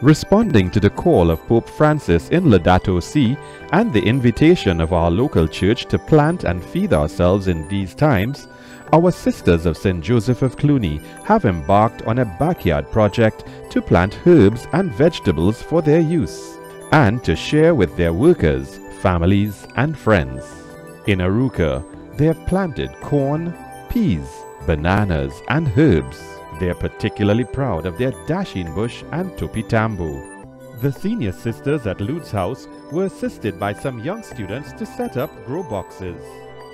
Responding to the call of Pope Francis in Laudato Si and the invitation of our local church to plant and feed ourselves in these times, our Sisters of St. Joseph of Cluny have embarked on a backyard project to plant herbs and vegetables for their use and to share with their workers, families and friends. In Aruca, they have planted corn, peas, bananas and herbs. They are particularly proud of their dasheen bush and topitambo. The senior sisters at Lude's house were assisted by some young students to set up grow boxes.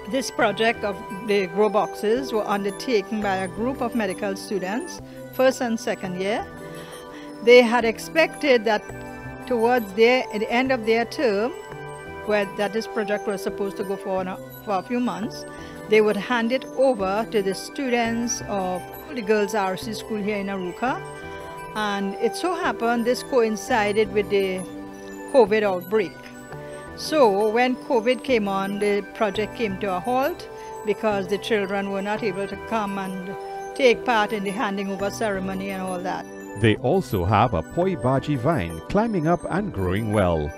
This project of the grow boxes were undertaken by a group of medical students, first and second year. They had expected that towards the end of their term, that this project was supposed to go for a few months, they would hand it over to the students of the girls' RC school here in Aruca. And it so happened this coincided with the COVID outbreak. So when COVID came on, the project came to a halt because the children were not able to come and take part in the handing over ceremony and all that. They also have a poi baji vine climbing up and growing well.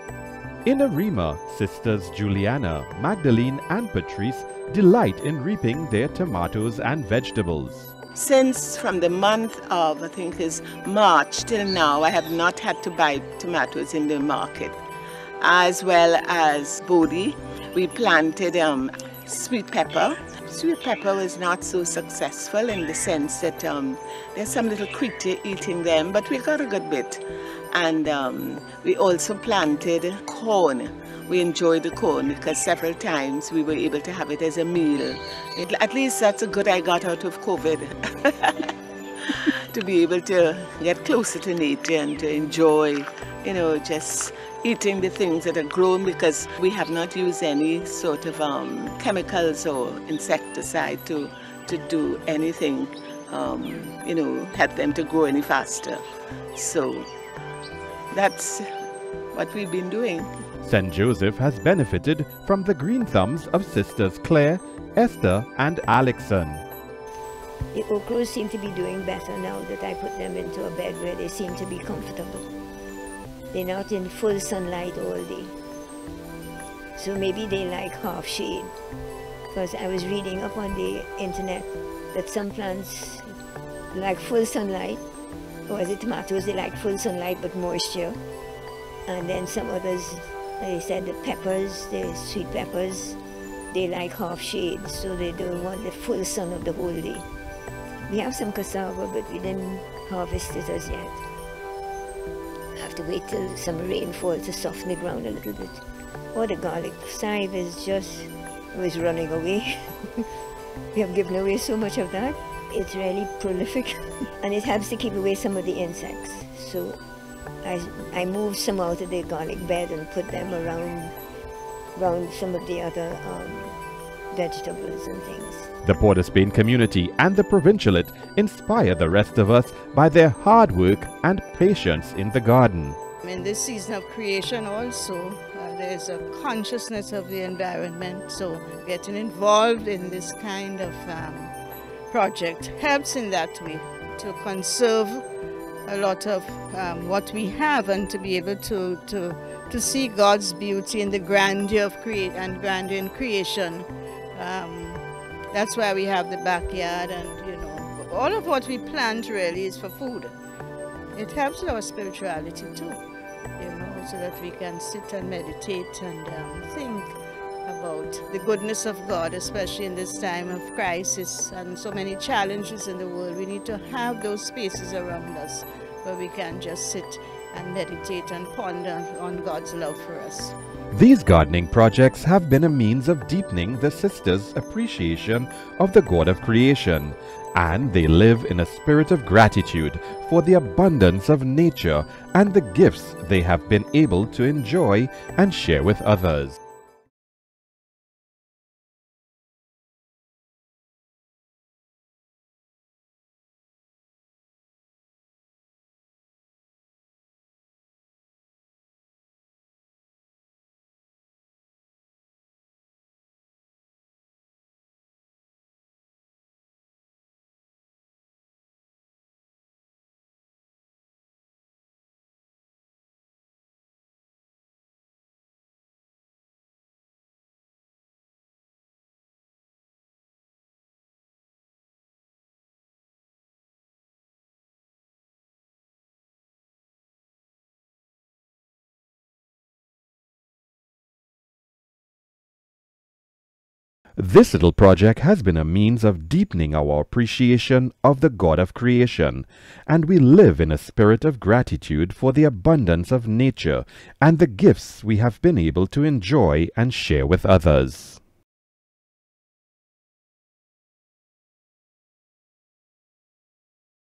In Arima, Sisters Juliana, Magdalene and Patrice delight in reaping their tomatoes and vegetables. Since from the month of, I think is March till now, I have not had to buy tomatoes in the market. As well as Bodhi, we planted sweet pepper. Sweet pepper was not so successful in the sense that there's some little creature eating them, but we got a good bit. And we also planted corn. We enjoyed the corn because several times we were able to have it as a meal. At least that's a good I got out of COVID. To be able to get closer to nature and to enjoy, just eating the things that are grown, because we have not used any sort of chemicals or insecticide to do anything, help them to grow any faster. So that's what we've been doing. St. Joseph has benefited from the green thumbs of Sisters Claire, Esther and Alexon. The okras seem to be doing better now that I put them into a bed where they seem to be comfortable. They're not in full sunlight all day. So maybe they like half shade. Because I was reading up on the internet that some plants like full sunlight, or as the tomatoes, they like full sunlight but moisture. And then some others, they said the peppers, the sweet peppers, they like half shade, so they don't want the full sun of the whole day. We have some cassava, but we didn't harvest it as yet. Have to wait till some rainfall to soften the ground a little bit. Oh, the garlic side was running away. We have given away so much of that. It's really prolific and it helps to keep away some of the insects. So I moved some out of the garlic bed and put them around some of the other vegetables and things. The Port of Spain community and the provincialate inspire the rest of us by their hard work and patience in the garden. In this season of creation also, there's a consciousness of the environment, so getting involved in this kind of project helps in that way, to conserve a lot of what we have and to be able to see God's beauty in the grandeur of grandeur in creation. That's why we have the backyard, and all of what we plant really is for food. It helps with our spirituality too, so that we can sit and meditate and think about the goodness of God, especially in this time of crisis and so many challenges in the world. We need to have those spaces around us where we can just sit and meditate and ponder on God's love for us. These gardening projects have been a means of deepening the sisters' appreciation of the God of creation, and they live in a spirit of gratitude for the abundance of nature and the gifts they have been able to enjoy and share with others. This little project has been a means of deepening our appreciation of the God of creation, and we live in a spirit of gratitude for the abundance of nature and the gifts we have been able to enjoy and share with others.